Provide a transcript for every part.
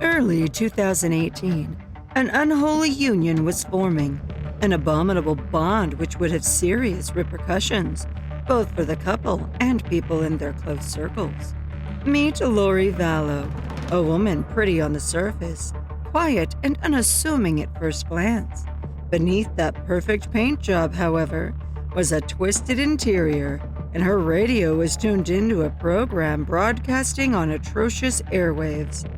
early 2018, an unholy union was forming, an abominable bond which would have serious repercussions, both for the couple and people in their close circles. Meet Lori Vallow, a woman pretty on the surface, quiet and unassuming at first glance. Beneath that perfect paint job, however, was a twisted interior, and her radio was tuned into a program broadcasting on atrocious airwaves.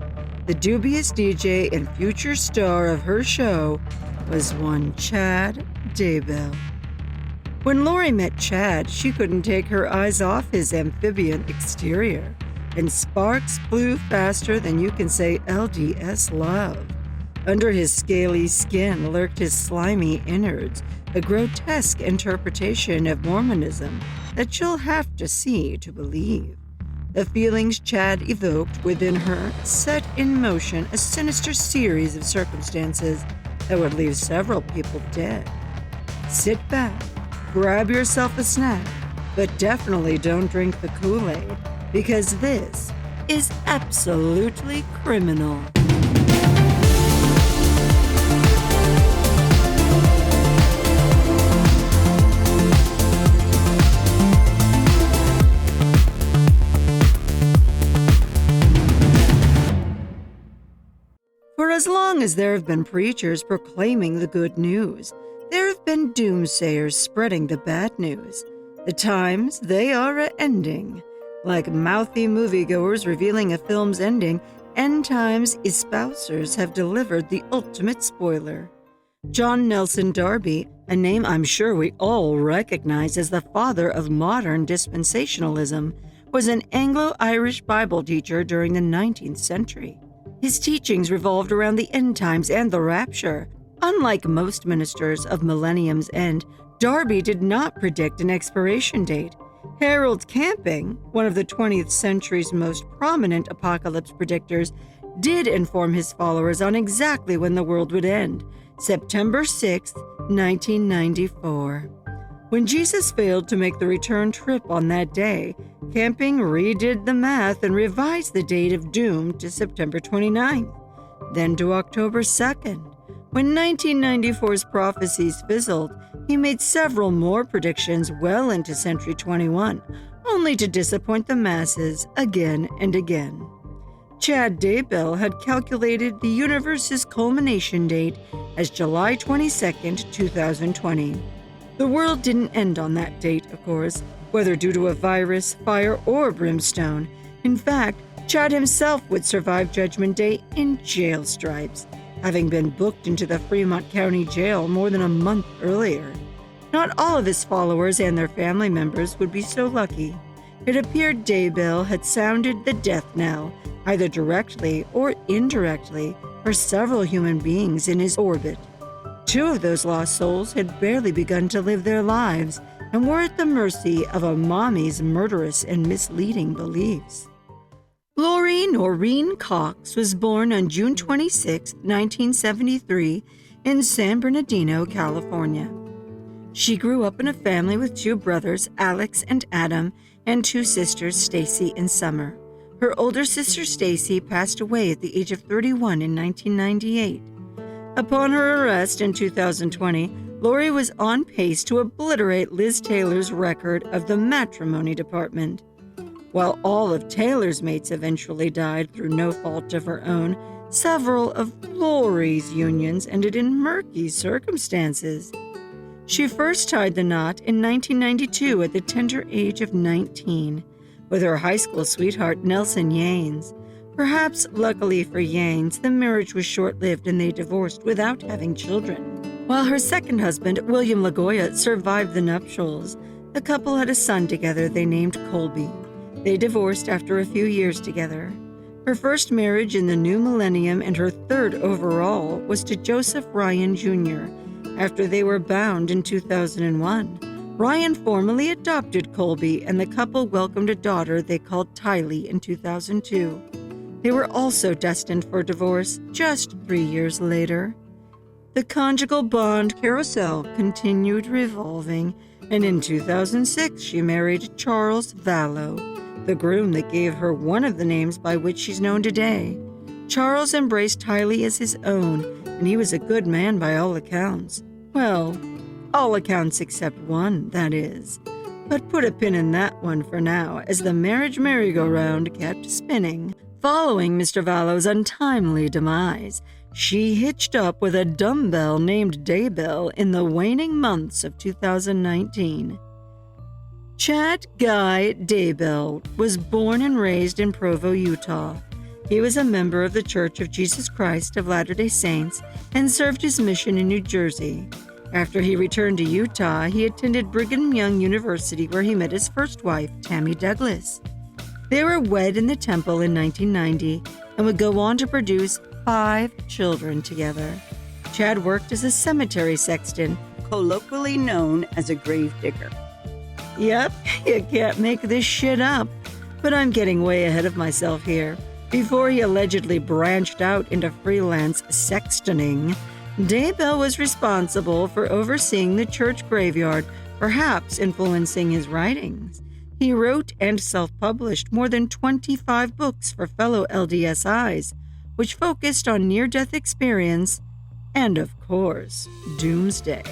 The dubious DJ and future star of her show was one Chad Daybell. When Lori met Chad, she couldn't take her eyes off his amphibian exterior, and sparks flew faster than you can say LDS love. Under his scaly skin lurked his slimy innards, a grotesque interpretation of Mormonism that you'll have to see to believe. The feelings Chad evoked within her set in motion a sinister series of circumstances that would leave several people dead. Sit back, grab yourself a snack, but definitely don't drink the Kool-Aid, because this is absolutely criminal. For as long as there have been preachers proclaiming the good news, there have been doomsayers spreading the bad news. The times, they are a-ending. Like mouthy moviegoers revealing a film's ending, end times espousers have delivered the ultimate spoiler. John Nelson Darby, a name I'm sure we all recognize as the father of modern dispensationalism, was an Anglo-Irish Bible teacher during the 19th century. His teachings revolved around the end times and the rapture. Unlike most ministers of millennium's end, Darby did not predict an expiration date. Harold Camping, one of the 20th century's most prominent apocalypse predictors, did inform his followers on exactly when the world would end, September 6, 1994. When Jesus failed to make the return trip on that day, Camping redid the math and revised the date of doom to September 29th, then to October 2nd. When 1994's prophecies fizzled, he made several more predictions well into Century 21, only to disappoint the masses again and again. Chad Daybell had calculated the universe's culmination date as July 22, 2020. The world didn't end on that date, of course, whether due to a virus, fire, or brimstone. In fact, Chad himself would survive Judgment Day in jail stripes, having been booked into the Fremont County Jail more than a month earlier. Not all of his followers and their family members would be so lucky. It appeared Daybell had sounded the death knell, either directly or indirectly, for several human beings in his orbit. Two of those lost souls had barely begun to live their lives and were at the mercy of a mommy's murderous and misleading beliefs. Lori Noreen Cox was born on June 26, 1973, in San Bernardino, California. She grew up in a family with two brothers, Alex and Adam, and two sisters, Stacy and Summer. Her older sister, Stacy, passed away at the age of 31 in 1998. Upon her arrest in 2020, Lori was on pace to obliterate Liz Taylor's record of the matrimony department. While all of Taylor's mates eventually died through no fault of her own, several of Lori's unions ended in murky circumstances. She first tied the knot in 1992 at the tender age of 19 with her high school sweetheart Nelson Yanes. Perhaps luckily for Yanes, the marriage was short-lived and they divorced without having children. While her second husband, William LaGoya, survived the nuptials, the couple had a son together they named Colby. They divorced after a few years together. Her first marriage in the new millennium and her third overall was to Joseph Ryan Jr. After they were bound in 2001, Ryan formally adopted Colby and the couple welcomed a daughter they called Tylee in 2002. They were also destined for divorce just 3 years later. The conjugal bond carousel continued revolving, and in 2006 she married Charles Vallow, the groom that gave her one of the names by which she's known today. Charles embraced Tylee as his own, and he was a good man by all accounts. Well, all accounts except one, that is. But put a pin in that one for now, as the marriage merry-go-round kept spinning. Following Mr. Vallow's untimely demise, she hitched up with a dumbbell named Daybell in the waning months of 2019. Chad Guy Daybell was born and raised in Provo, Utah. He was a member of the Church of Jesus Christ of Latter-day Saints and served his mission in New Jersey. After he returned to Utah, he attended Brigham Young University, where he met his first wife, Tammy Douglas. They were wed in the temple in 1990 and would go on to produce 5 children together. Chad worked as a cemetery sexton, colloquially known as a grave digger. Yep, you can't make this shit up. But I'm getting way ahead of myself here. Before he allegedly branched out into freelance sextoning, Daybell was responsible for overseeing the church graveyard, perhaps influencing his writings. He wrote and self-published more than 25 books for fellow LDSIs, which focused on near-death experience and, of course, doomsday.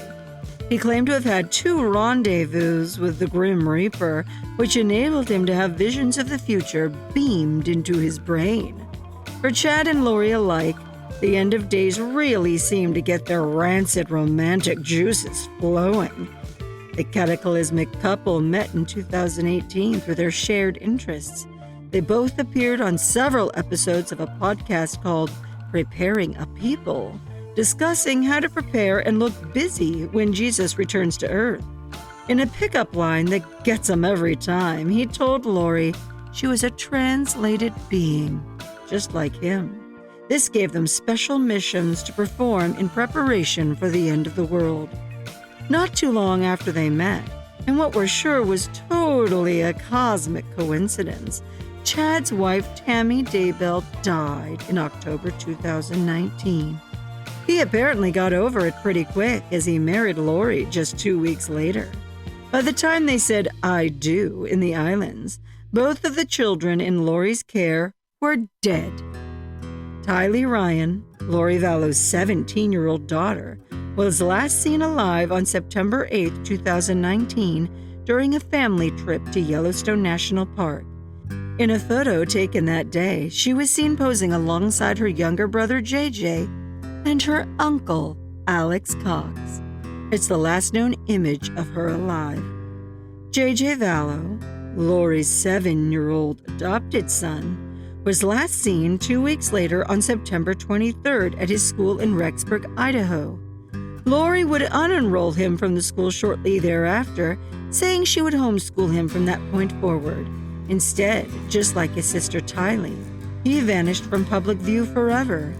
He claimed to have had 2 rendezvous with the Grim Reaper, which enabled him to have visions of the future beamed into his brain. For Chad and Lori alike, the end of days really seemed to get their rancid romantic juices flowing. The cataclysmic couple met in 2018 through their shared interests. They both appeared on several episodes of a podcast called Preparing a People, discussing how to prepare and look busy when Jesus returns to earth. In a pickup line that gets him every time, he told Lori she was a translated being, just like him. This gave them special missions to perform in preparation for the end of the world. Not too long after they met, and what we're sure was totally a cosmic coincidence, Chad's wife Tammy Daybell died in October 2019. He apparently got over it pretty quick, as he married Lori just 2 weeks later. By the time they said "I do" in the islands, both of the children in Lori's care were dead. Tylee Ryan, Lori Vallow's 17-year-old daughter, was last seen alive on September 8, 2019, during a family trip to Yellowstone National Park. In a photo taken that day, she was seen posing alongside her younger brother JJ and her uncle, Alex Cox. It's the last known image of her alive. JJ Vallow, Lori's 7-year-old adopted son, was last seen 2 weeks later on September 23rd at his school in Rexburg, Idaho. Lori would unenroll him from the school shortly thereafter, saying she would homeschool him from that point forward. Instead, just like his sister Tylee, he vanished from public view forever.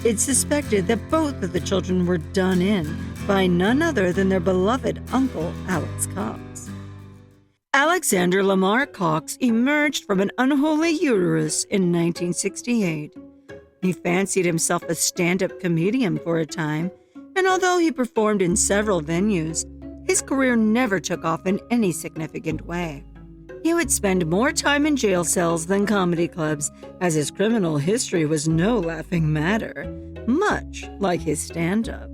It's suspected that both of the children were done in by none other than their beloved uncle, Alex Cox. Alexander Lamar Cox emerged from an unholy uterus in 1968. He fancied himself a stand-up comedian for a time, and although he performed in several venues, his career never took off in any significant way. He would spend more time in jail cells than comedy clubs, as his criminal history was no laughing matter, much like his stand-up.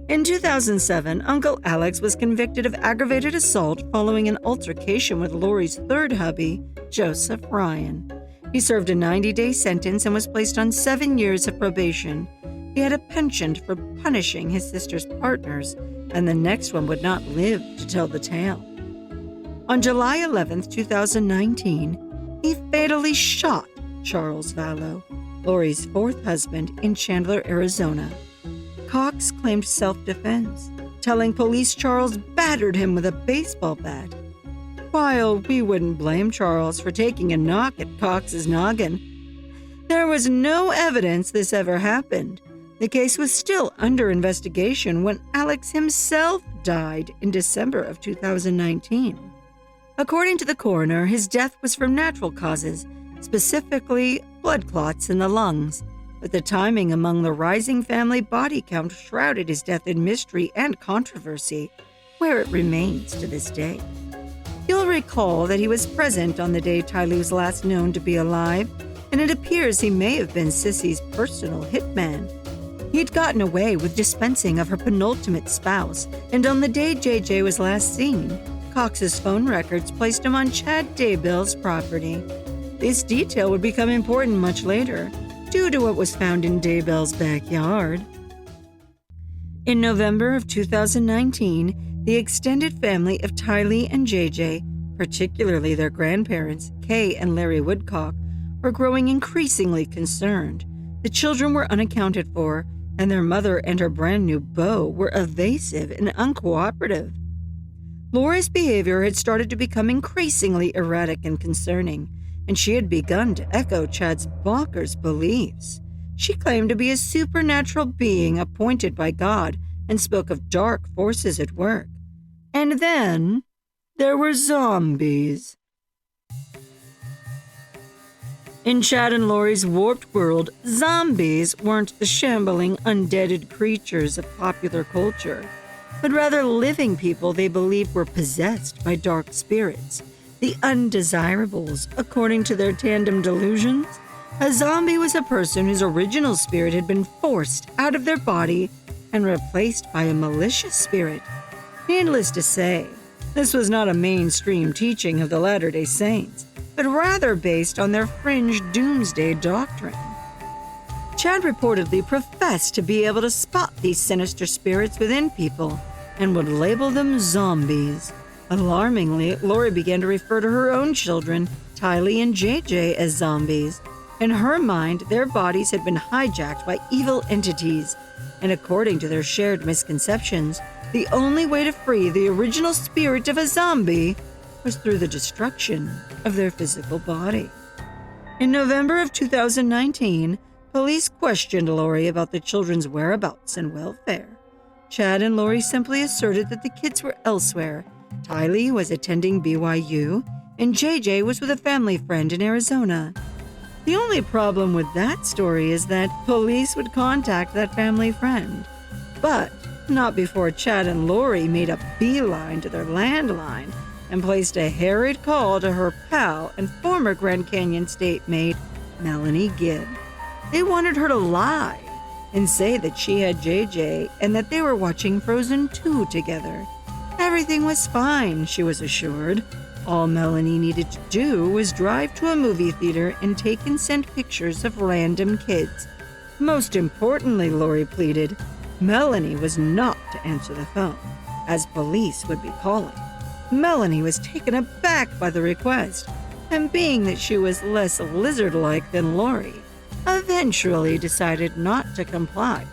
In 2007, Uncle Alex was convicted of aggravated assault following an altercation with Lori's third hubby, Joseph Ryan. He served a 90-day sentence and was placed on 7 years of probation. He had a penchant for punishing his sister's partners, and the next one would not live to tell the tale. On July 11, 2019, he fatally shot Charles Vallow, Lori's 4th husband, in Chandler, Arizona. Cox claimed self-defense, telling police Charles battered him with a baseball bat. While we wouldn't blame Charles for taking a knock at Cox's noggin, there was no evidence this ever happened. The case was still under investigation when Alex himself died in December of 2019. According to the coroner, his death was from natural causes, specifically blood clots in the lungs, but the timing among the rising family body count shrouded his death in mystery and controversy, where it remains to this day. You'll recall that he was present on the day Tylee was last known to be alive, and it appears he may have been Sissy's personal hitman. He'd gotten away with dispensing of her penultimate spouse, and on the day JJ was last seen, Cox's phone records placed him on Chad Daybell's property. This detail would become important much later, due to what was found in Daybell's backyard. In November of 2019, the extended family of Tylee and JJ, particularly their grandparents, Kay and Larry Woodcock, were growing increasingly concerned. The children were unaccounted for, and their mother and her brand new beau were evasive and uncooperative. Lori's behavior had started to become increasingly erratic and concerning, and she had begun to echo Chad's bonkers beliefs. She claimed to be a supernatural being appointed by God and spoke of dark forces at work. And then there were zombies. In Chad and Lori's warped world, zombies weren't the shambling, undeaded creatures of popular culture, but rather living people they believed were possessed by dark spirits, the undesirables, according to their tandem delusions. A zombie was a person whose original spirit had been forced out of their body and replaced by a malicious spirit. Needless to say, this was not a mainstream teaching of the Latter-day Saints, but rather based on their fringe doomsday doctrine. Chad reportedly professed to be able to spot these sinister spirits within people and would label them zombies. Alarmingly, Lori began to refer to her own children, Tylee and JJ, as zombies. In her mind, their bodies had been hijacked by evil entities, and according to their shared misconceptions, the only way to free the original spirit of a zombie was through the destruction of their physical body. In November of 2019, police questioned Lori about the children's whereabouts and welfare. Chad and Lori simply asserted that the kids were elsewhere. Tylee was attending BYU, and JJ was with a family friend in Arizona. The only problem with that story is that police would contact that family friend, but not before Chad and Lori made a beeline to their landline and placed a harried call to her pal and former Grand Canyon State mate, Melanie Gibb. They wanted her to lie and say that she had JJ and that they were watching Frozen 2 together. Everything was fine, she was assured. All Melanie needed to do was drive to a movie theater and take and send pictures of random kids. Most importantly, Lori pleaded, Melanie was not to answer the phone, as police would be calling. Melanie was taken aback by the request, and being that she was less lizard-like than Lori, eventually decided not to comply.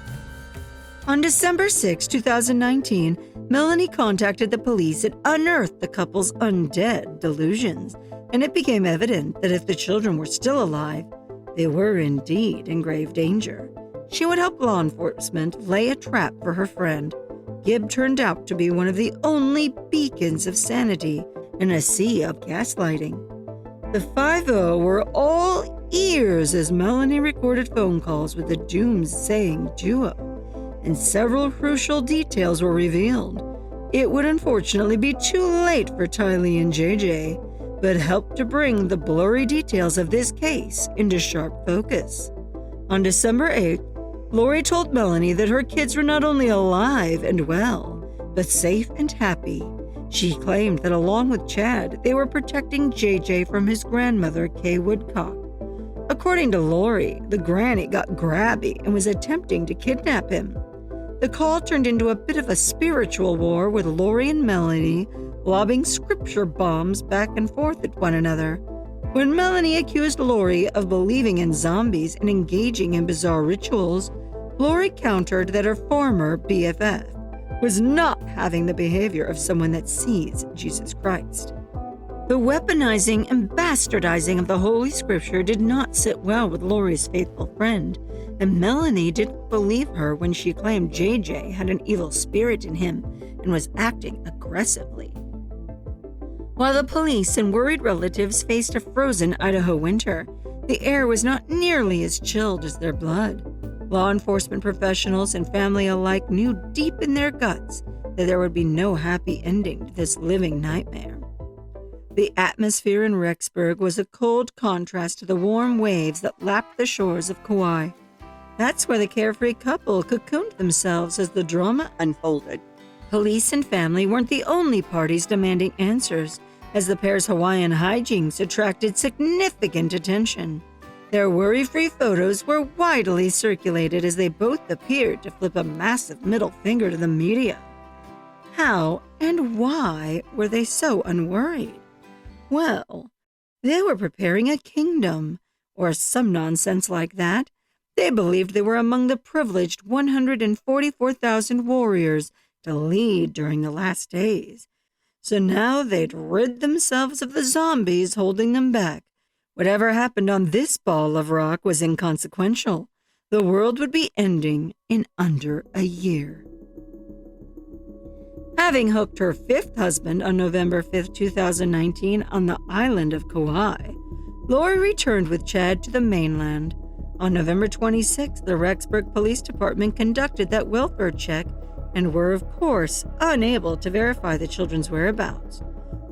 On December 6, 2019, Melanie contacted the police and unearthed the couple's undead delusions, and it became evident that if the children were still alive, they were indeed in grave danger. She would help law enforcement lay a trap for her friend. Gibb turned out to be one of the only beacons of sanity in a sea of gaslighting. The 5-0 were all ears as Melanie recorded phone calls with the doomsaying duo, and several crucial details were revealed. It would unfortunately be too late for Tylee and JJ, but helped to bring the blurry details of this case into sharp focus. On December 8th, Lori told Melanie that her kids were not only alive and well, but safe and happy. She claimed that along with Chad, they were protecting JJ from his grandmother, Kay Woodcock. According to Lori, the granny got grabby and was attempting to kidnap him. The call turned into a bit of a spiritual war with Lori and Melanie lobbing scripture bombs back and forth at one another. When Melanie accused Lori of believing in zombies and engaging in bizarre rituals, Lori countered that her former BFF was not having the behavior of someone that sees Jesus Christ. The weaponizing and bastardizing of the Holy Scripture did not sit well with Lori's faithful friend, and Melanie didn't believe her when she claimed JJ had an evil spirit in him and was acting aggressively. While the police and worried relatives faced a frozen Idaho winter, the air was not nearly as chilled as their blood. Law enforcement professionals and family alike knew deep in their guts that there would be no happy ending to this living nightmare. The atmosphere in Rexburg was a cold contrast to the warm waves that lapped the shores of Kauai. That's where the carefree couple cocooned themselves as the drama unfolded. Police and family weren't the only parties demanding answers, as the pair's Hawaiian hijinks attracted significant attention. Their worry-free photos were widely circulated as they both appeared to flip a massive middle finger to the media. How and why were they so unworried? Well, they were preparing a kingdom, or some nonsense like that. They believed they were among the privileged 144,000 warriors to lead during the last days. So now they'd rid themselves of the zombies holding them back. Whatever happened on this ball of rock was inconsequential. The world would be ending in under a year. Having hooked her fifth husband on November 5, 2019 on the island of Kauai, Lori returned with Chad to the mainland. On November 26, the Rexburg Police Department conducted that welfare check and were, of course, unable to verify the children's whereabouts.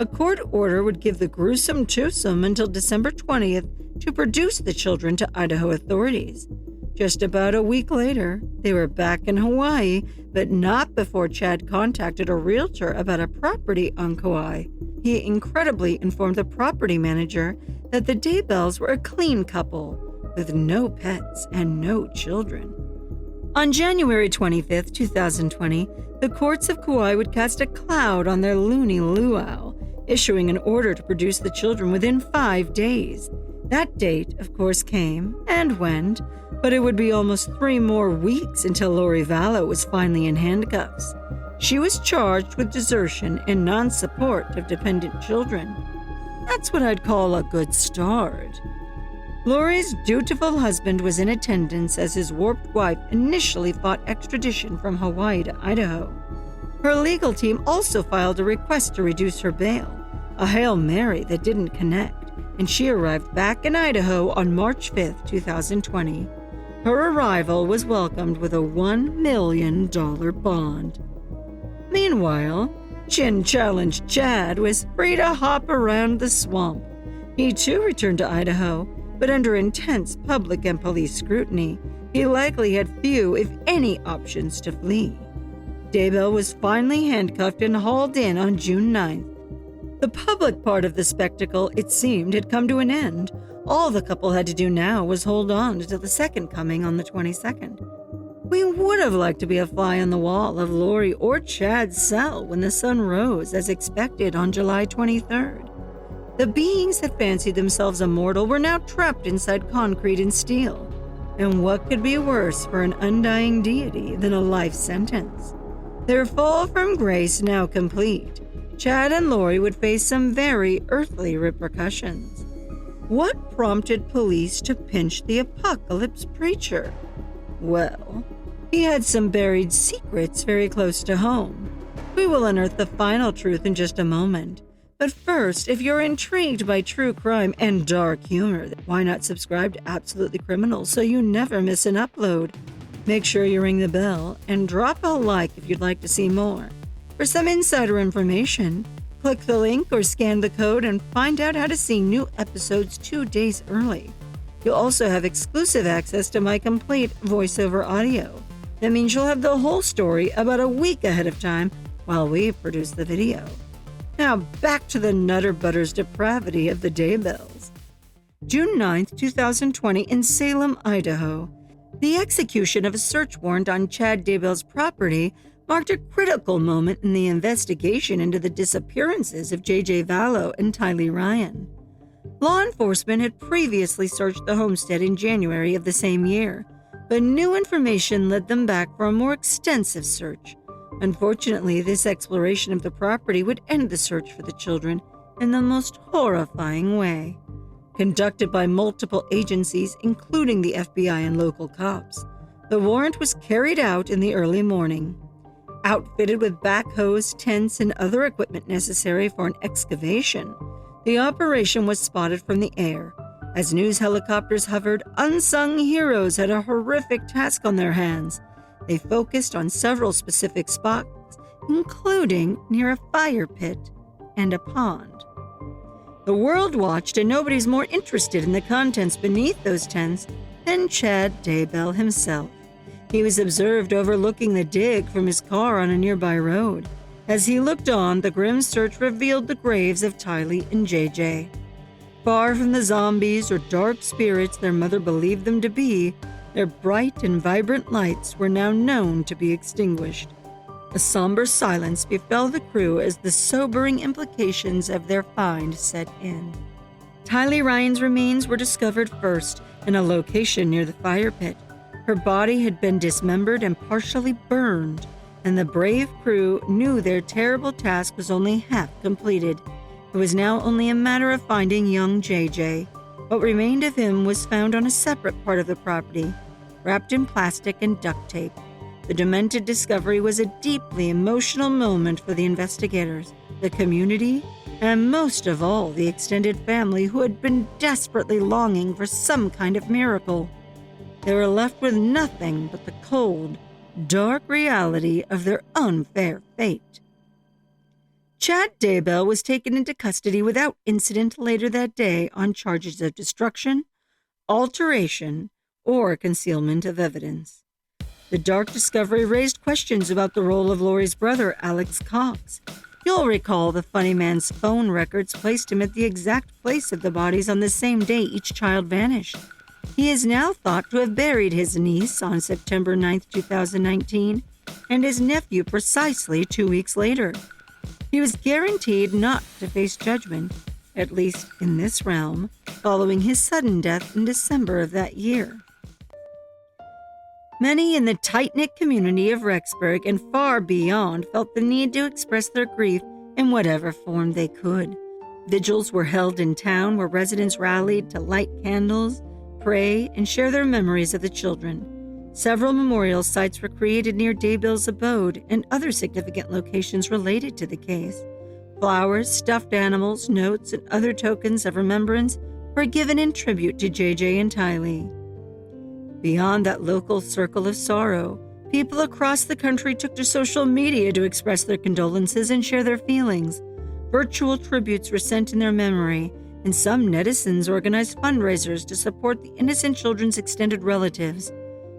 A court order would give the gruesome twosome until December 20th to produce the children to Idaho authorities. Just about a week later, they were back in Hawaii, but not before Chad contacted a realtor about a property on Kauai. He incredibly informed the property manager that the Daybells were a clean couple, with no pets and no children. On January 25, 2020, the courts of Kauai would cast a cloud on their loony luau, issuing an order to produce the children within 5 days. That date, of course, came and went, but it would be almost 3 more weeks until Lori Vallow was finally in handcuffs. She was charged with desertion and non-support of dependent children. That's what I'd call a good start. Lori's dutiful husband was in attendance as his warped wife initially fought extradition from Hawaii to Idaho. Her legal team also filed a request to reduce her bail, a Hail Mary that didn't connect, and she arrived back in Idaho on March 5, 2020. Her arrival was welcomed with a $1 million bond. Meanwhile, chin-challenged Chad was free to hop around the swamp. He too returned to Idaho, but under intense public and police scrutiny, he likely had few, if any, options to flee. Daybell was finally handcuffed and hauled in on June 9th. The public part of the spectacle, it seemed, had come to an end. All the couple had to do now was hold on until the second coming on the 22nd. We would have liked to be a fly on the wall of Lori or Chad's cell when the sun rose as expected on July 23rd. The beings that fancied themselves immortal were now trapped inside concrete and steel. And what could be worse for an undying deity than a life sentence? Their fall from grace now complete, Chad and Lori would face some very earthly repercussions. What prompted police to pinch the apocalypse preacher? Well, he had some buried secrets very close to home. We will unearth the final truth in just a moment. But first, if you're intrigued by true crime and dark humor, why not subscribe to Absolutely Criminal so you never miss an upload? Make sure you ring the bell and drop a like if you'd like to see more. For some insider information, click the link or scan the code and find out how to see new episodes 2 days early. You'll also have exclusive access to my complete voiceover audio. That means you'll have the whole story about a week ahead of time while we produce the video. Now back to the Nutter Butters depravity of the Daybells. June 9th, 2020 in Salem, Idaho. The execution of a search warrant on Chad Daybell's property marked a critical moment in the investigation into the disappearances of J.J. Vallow and Tylee Ryan. Law enforcement had previously searched the homestead in January of the same year, but new information led them back for a more extensive search. Unfortunately, this exploration of the property would end the search for the children in the most horrifying way. Conducted by multiple agencies, including the FBI and local cops, the warrant was carried out in the early morning. Outfitted with backhoes, tents, and other equipment necessary for an excavation, the operation was spotted from the air. As news helicopters hovered, unsung heroes had a horrific task on their hands. They focused on several specific spots, including near a fire pit and a pond. The world watched, and nobody's more interested in the contents beneath those tents than Chad Daybell himself. He was observed overlooking the dig from his car on a nearby road. As he looked on, the grim search revealed the graves of Tylee and JJ. Far from the zombies or dark spirits their mother believed them to be, their bright and vibrant lights were now known to be extinguished. A somber silence befell the crew as the sobering implications of their find set in. Tylee Ryan's remains were discovered first in a location near the fire pit. Her body had been dismembered and partially burned, and the brave crew knew their terrible task was only half completed. It was now only a matter of finding young JJ. What remained of him was found on a separate part of the property, wrapped in plastic and duct tape. The demented discovery was a deeply emotional moment for the investigators, the community, and most of all, the extended family who had been desperately longing for some kind of miracle. They were left with nothing but the cold, dark reality of their unfair fate. Chad Daybell was taken into custody without incident later that day on charges of destruction, alteration, or concealment of evidence. The dark discovery raised questions about the role of Lori's brother, Alex Cox. You'll recall the funny man's phone records placed him at the exact place of the bodies on the same day each child vanished. He is now thought to have buried his niece on September 9, 2019, and his nephew precisely 2 weeks later. He was guaranteed not to face judgment, at least in this realm, following his sudden death in December of that year. Many in the tight-knit community of Rexburg and far beyond felt the need to express their grief in whatever form they could. Vigils were held in town where residents rallied to light candles, pray, and share their memories of the children. Several memorial sites were created near Daybell's abode and other significant locations related to the case. Flowers, stuffed animals, notes, and other tokens of remembrance were given in tribute to JJ and Tylee. Beyond that local circle of sorrow, people across the country took to social media to express their condolences and share their feelings. Virtual tributes were sent in their memory, and some netizens organized fundraisers to support the innocent children's extended relatives.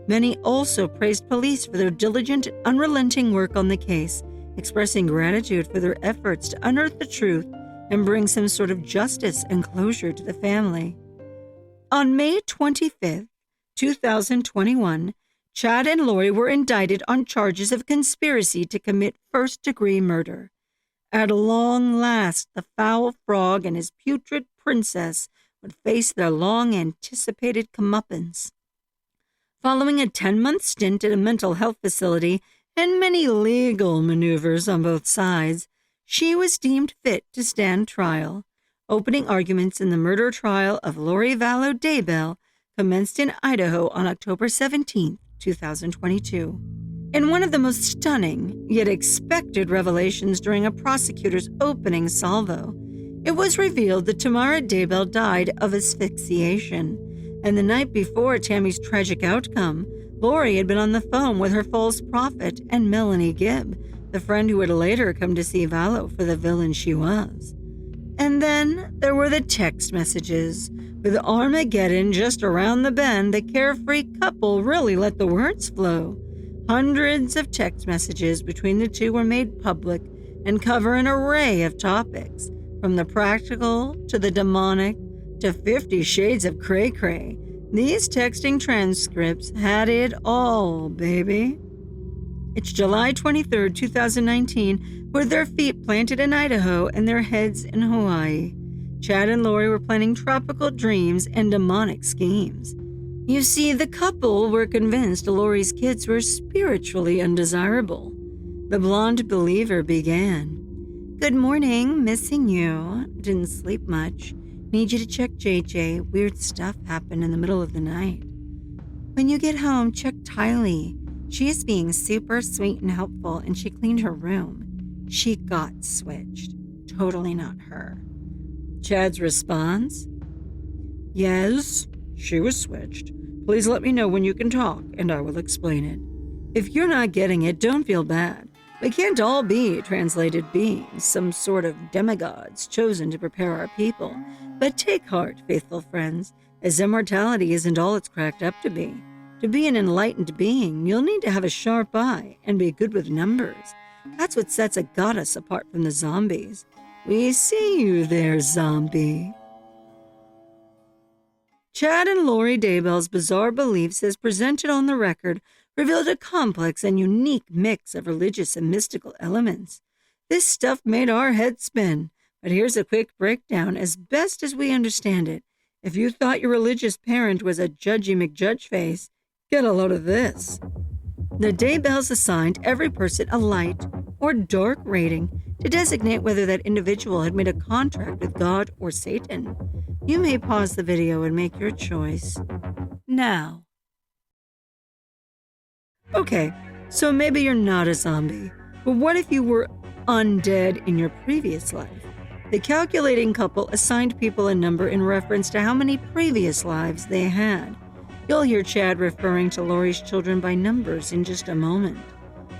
Many also praised police for their diligent and unrelenting work on the case, expressing gratitude for their efforts to unearth the truth and bring some sort of justice and closure to the family. On May 25th, 2021, Chad and Lori were indicted on charges of conspiracy to commit first-degree murder. At long last, the foul frog and his putrid princess would face their long-anticipated comeuppance. Following a 10-month stint at a mental health facility and many legal maneuvers on both sides, she was deemed fit to stand trial. Opening arguments in the murder trial of Lori Vallow Daybell commenced in Idaho on October 17, 2022. In one of the most stunning, yet expected revelations during a prosecutor's opening salvo, it was revealed that Tamara Daybell died of asphyxiation, and the night before Tammy's tragic outcome, Lori had been on the phone with her false prophet and Melanie Gibb, the friend who would later come to see Vallow for the villain she was. And then there were the text messages. With Armageddon just around the bend, the carefree couple really let the words flow. Hundreds of text messages between the two were made public and cover an array of topics, from the practical to the demonic to 50 shades of cray-cray. These texting transcripts had it all, baby. It's July 23, 2019, with their feet planted in Idaho and their heads in Hawaii. Chad and Lori were planning tropical dreams and demonic schemes. You see, the couple were convinced Lori's kids were spiritually undesirable. The blonde believer began. Good morning, missing you. Didn't sleep much. Need you to check JJ. Weird stuff happened in the middle of the night. When you get home, check Tylee. She is being super sweet and helpful, and she cleaned her room. She got switched. Totally not her. Chad's response? Yes, she was switched. Please let me know when you can talk, and I will explain it. If you're not getting it, don't feel bad. We can't all be translated beings, some sort of demigods chosen to prepare our people. But take heart, faithful friends, as immortality isn't all it's cracked up to be. To be an enlightened being, you'll need to have a sharp eye and be good with numbers. That's what sets a goddess apart from the zombies. We see you there, zombie. Chad and Lori Daybell's bizarre beliefs, as presented on the record, revealed a complex and unique mix of religious and mystical elements. This stuff made our heads spin, but here's a quick breakdown as best as we understand it. If you thought your religious parent was a judgy McJudge face, get a load of this. The Daybells assigned every person a light or dark rating to designate whether that individual had made a contract with God or Satan. You may pause the video and make your choice now. Okay, so maybe you're not a zombie, but what if you were undead in your previous life? The calculating couple assigned people a number in reference to how many previous lives they had. You'll hear Chad referring to Lori's children by numbers in just a moment.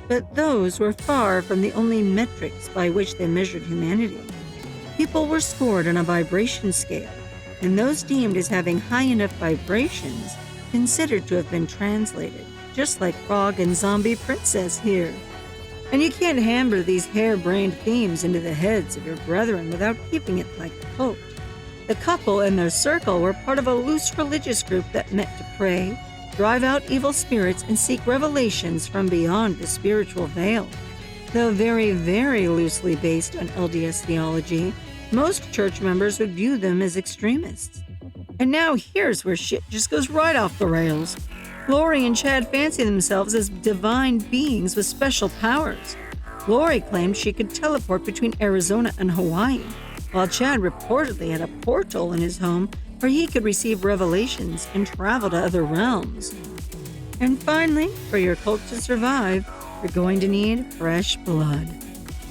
But those were far from the only metrics by which they measured humanity. People were scored on a vibration scale, and those deemed as having high enough vibrations considered to have been translated, just like Frog and Zombie Princess here. And you can't hammer these harebrained themes into the heads of your brethren without keeping it like the Pope. The couple and their circle were part of a loose religious group that met to pray, drive out evil spirits, and seek revelations from beyond the spiritual veil. Though very, very loosely based on LDS theology, most church members would view them as extremists. And now here's where shit just goes right off the rails. Lori and Chad fancy themselves as divine beings with special powers. Lori claimed she could teleport between Arizona and Hawaii, while Chad reportedly had a portal in his home where he could receive revelations and travel to other realms. And finally, for your cult to survive, you're going to need fresh blood.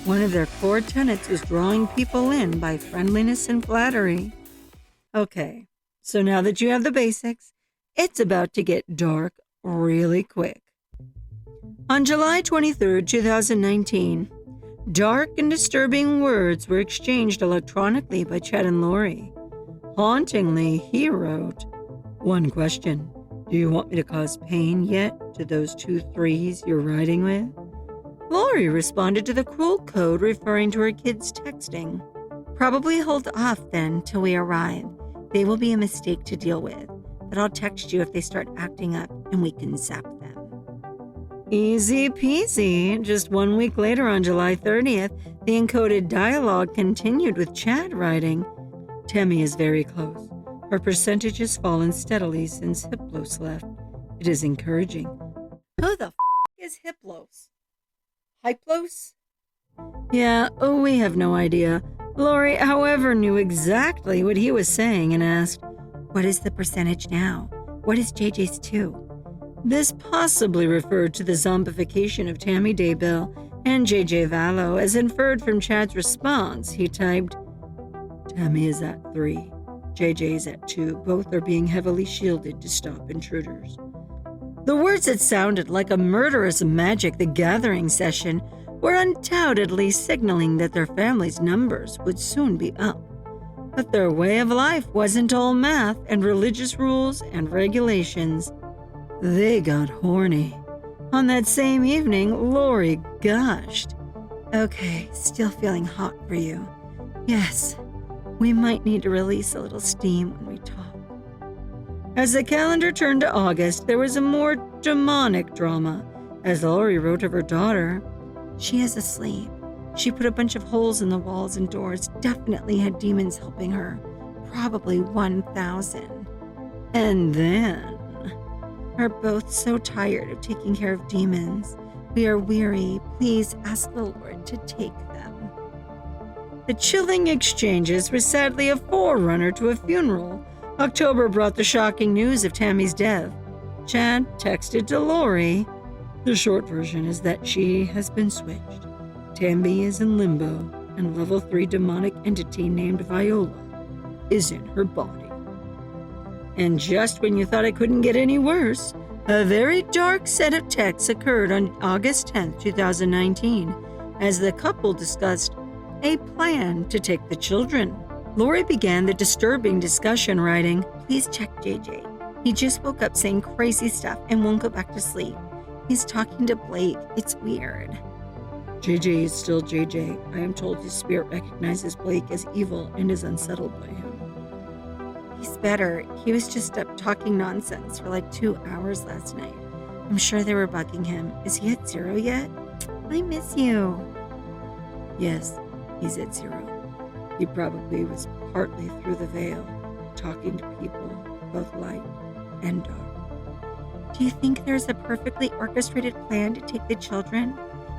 One of their core tenets was drawing people in by friendliness and flattery. Okay, so now that you have the basics, it's about to get dark really quick. On July 23, 2019, dark and disturbing words were exchanged electronically by Chad and Lori. Hauntingly, he wrote, "One question. Do you want me to cause pain yet to those 2 3s you're riding with?" Lori responded to the cruel code referring to her kids texting. "Probably hold off then till we arrive. They will be a mistake to deal with, but I'll text you if they start acting up and we can zap them." Easy peasy. Just 1 week later, on July 30th, the encoded dialogue continued with Chad writing, "Tammy is very close. Her percentage has fallen steadily since Hiplos left. It is encouraging." Who the is Hiplos? Hyplos? Yeah, we have no idea. Lori, however, knew exactly what he was saying and asked, "What is the percentage now? What is JJ's too?" This possibly referred to the zombification of Tammy Daybell and JJ Vallow, as inferred from Chad's response. He typed, "Tammy is at 3, JJ is at 2. Both are being heavily shielded to stop intruders." The words that sounded like a murderous Magic the Gathering session were undoubtedly signaling that their family's numbers would soon be up. But their way of life wasn't all math and religious rules and regulations. They got horny. On that same evening, Lori gushed. "Okay, still feeling hot for you. Yes, we might need to release a little steam when we talk." As the calendar turned to August, there was a more demonic drama. As Lori wrote of her daughter, "She is asleep. She put a bunch of holes in the walls and doors, definitely had demons helping her. Probably 1,000. And then, are both so tired of taking care of demons. We are weary. Please ask the Lord to take them." The chilling exchanges were sadly a forerunner to a funeral. October brought the shocking news of Tammy's death. Chad texted to Lori. The short version is that she has been switched. Tammy is in limbo, and level 3 demonic entity named Viola is in her body. And just when you thought it couldn't get any worse, A very dark set of texts occurred on August 10, 2019, as the couple discussed a plan to take the children. Lori began the disturbing discussion writing, "Please check JJ. He just woke up saying crazy stuff and won't go back to sleep. He's talking to Blake. It's weird." JJ is still JJ. I am told his spirit recognizes Blake as evil and is unsettled by him. He's better. He was just up talking nonsense for like 2 hours last night. I'm sure they were bugging him. Is he at 0 yet? I miss you. Yes, he's at 0. He probably was partly through the veil, talking to people, both light and dark. Do you think there's a perfectly orchestrated plan to take the children?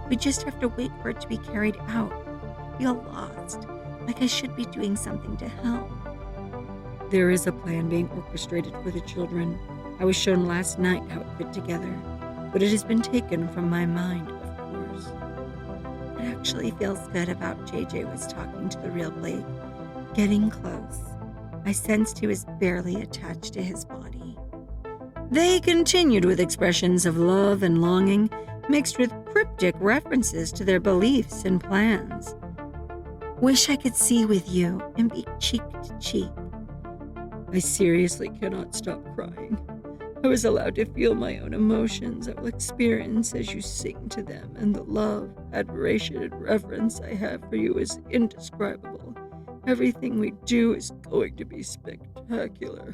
We just have to wait for it to be carried out. I feel lost, like I should be doing something to help. There is a plan being orchestrated for the children. I was shown last night how it fit together, but it has been taken from my mind, of course. It actually feels good about JJ was talking to the real Blake, getting close. I sensed he was barely attached to his body. They continued with expressions of love and longing, mixed with cryptic references to their beliefs and plans. Wish I could see with you and be cheek to cheek. I seriously cannot stop crying. I was allowed to feel my own emotions I will experience as you sing to them, and the love, admiration, and reverence I have for you is indescribable. Everything we do is going to be spectacular.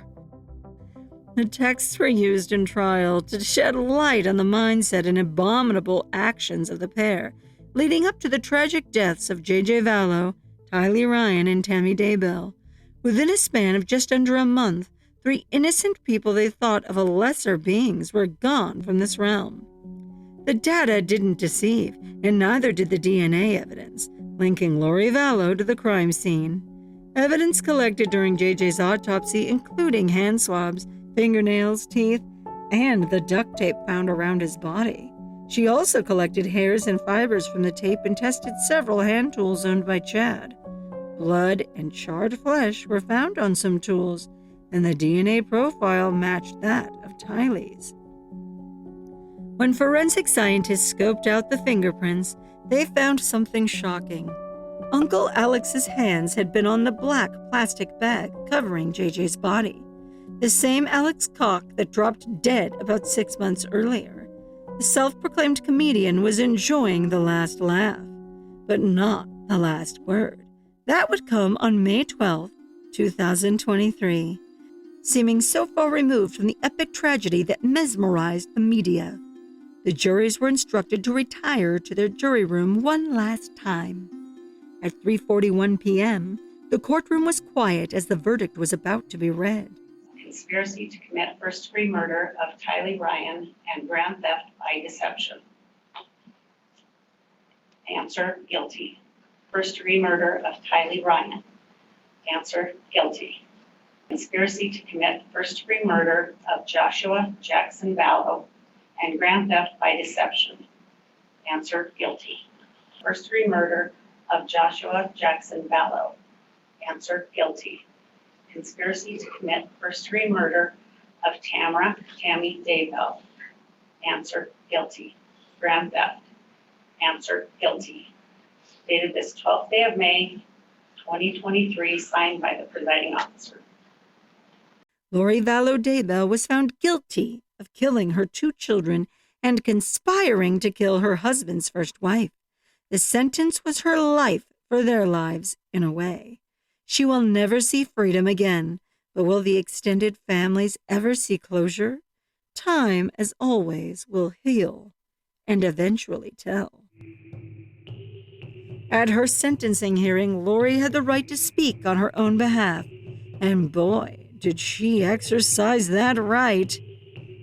The texts were used in trial to shed light on the mindset and abominable actions of the pair, leading up to the tragic deaths of J.J. Vallow, Tylee Ryan, and Tammy Daybell. Within a span of just under a month, 3 innocent people they thought of as lesser beings were gone from this realm. The data didn't deceive, and neither did the DNA evidence, linking Lori Vallow to the crime scene. Evidence collected during JJ's autopsy, including hand swabs, fingernails, teeth, and the duct tape found around his body. She also collected hairs and fibers from the tape and tested several hand tools owned by Chad. Blood and charred flesh were found on some tools, and the DNA profile matched that of Tylee's. When forensic scientists scoped out the fingerprints, they found something shocking. Uncle Alex's hands had been on the black plastic bag covering JJ's body, the same Alex Koch that dropped dead about 6 months earlier. The self-proclaimed comedian was enjoying the last laugh, but not the last word. That would come on May 12, 2023, seeming so far removed from the epic tragedy that mesmerized the media. The juries were instructed to retire to their jury room one last time. At 3:41 p.m., the courtroom was quiet as the verdict was about to be read. Conspiracy to commit first-degree murder of Tylee Ryan and grand theft by deception. Answer, guilty. First-degree murder of Tylee Ryan. Answer, guilty. Conspiracy to commit first-degree murder of Joshua Jackson Vallow and grand theft by deception. Answer, guilty. First-degree murder of Joshua Jackson Vallow. Answer, guilty. Conspiracy to commit first-degree murder of Tammy Daybell. Answer, guilty. Grand theft. Answer, guilty. Dated this 12th day of May, 2023, signed by the presiding officer. Lori Vallow Daybell was found guilty of killing her 2 children and conspiring to kill her husband's first wife. The sentence was her life for their lives, in a way. She will never see freedom again, but will the extended families ever see closure? Time, as always, will heal and eventually tell. At her sentencing hearing, Lori had the right to speak on her own behalf, and boy, did she exercise that right.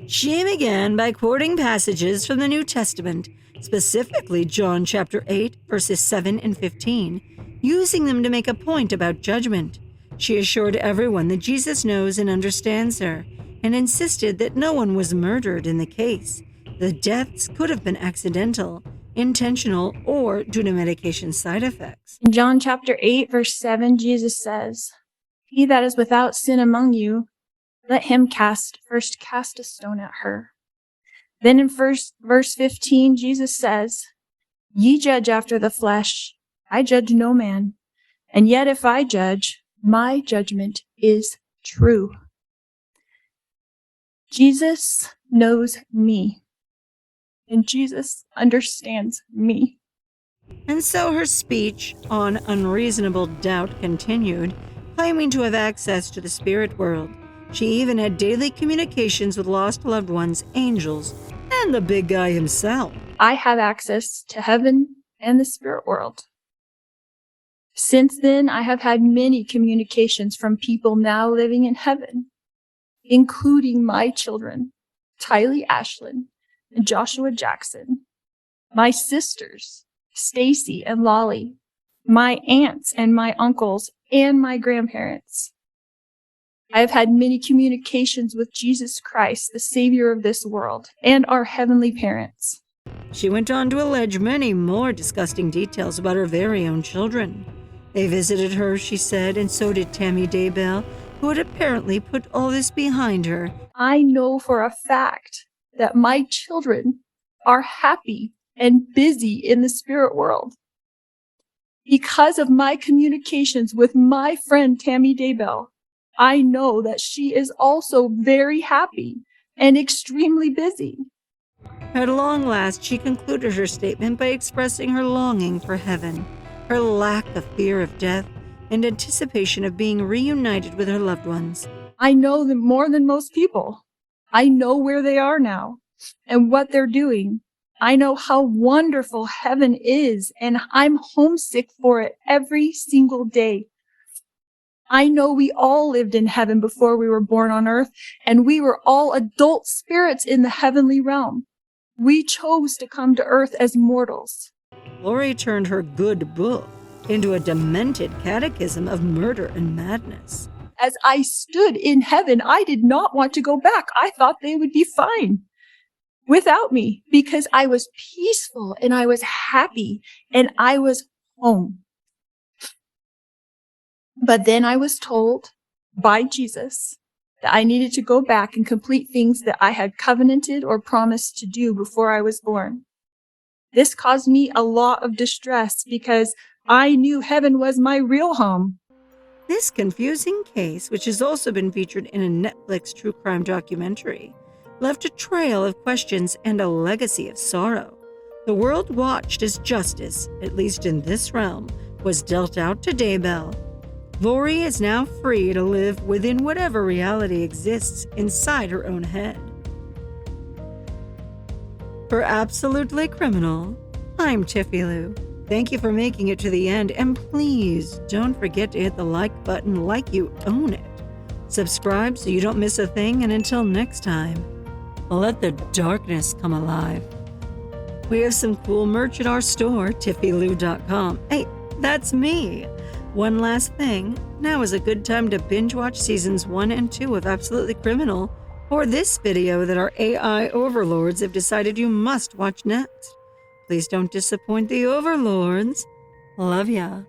She began by quoting passages from the New Testament, specifically John chapter 8, verses 7 and 15, using them to make a point about judgment. She assured everyone that Jesus knows and understands her, and insisted that no one was murdered in the case. The deaths could have been accidental, intentional, or due to medication side effects. In John chapter 8, verse 7, Jesus says, "He that is without sin among you, let him first cast a stone at her." Then in verse 15, Jesus says, "Ye judge after the flesh. I judge no man. And yet if I judge, my judgment is true." Jesus knows me, and Jesus understands me. And so her speech on unreasonable doubt continued, claiming to have access to the spirit world. She even had daily communications with lost loved ones, angels, and the big guy himself. I have access to heaven and the spirit world. Since then, I have had many communications from people now living in heaven, including my children, Tylee Ashlyn and Joshua Jackson, my sisters, Stacy and Lolly, my aunts and my uncles, and my grandparents. I have had many communications with Jesus Christ, the Savior of this world, and our heavenly parents. She went on to allege many more disgusting details about her very own children. They visited her, she said, and so did Tammy Daybell, who had apparently put all this behind her. I know for a fact that my children are happy and busy in the spirit world. Because of my communications with my friend Tammy Daybell, I know that she is also very happy and extremely busy. At long last, she concluded her statement by expressing her longing for heaven, her lack of fear of death, and anticipation of being reunited with her loved ones. I know them more than most people. I know where they are now and what they're doing. I know how wonderful heaven is, and I'm homesick for it every single day. I know we all lived in heaven before we were born on earth, and we were all adult spirits in the heavenly realm. We chose to come to earth as mortals. Lori turned her good book into a demented catechism of murder and madness. As I stood in heaven, I did not want to go back. I thought they would be fine without me because I was peaceful and I was happy and I was home. But then I was told by Jesus that I needed to go back and complete things that I had covenanted or promised to do before I was born. This caused me a lot of distress because I knew heaven was my real home. This confusing case, which has also been featured in a Netflix true crime documentary, left a trail of questions and a legacy of sorrow. The world watched as justice, at least in this realm, was dealt out to Daybell. Lori is now free to live within whatever reality exists inside her own head. For Absolutely Criminal, I'm Tiffy Lou. Thank you for making it to the end, and please don't forget to hit the like button like you own it. Subscribe so you don't miss a thing, and until next time, let the darkness come alive. We have some cool merch at our store, tiffylou.com. Hey, that's me! One last thing, now is a good time to binge watch seasons 1 and 2 of Absolutely Criminal, or this video that our AI overlords have decided you must watch next. Please don't disappoint the overlords. Love ya.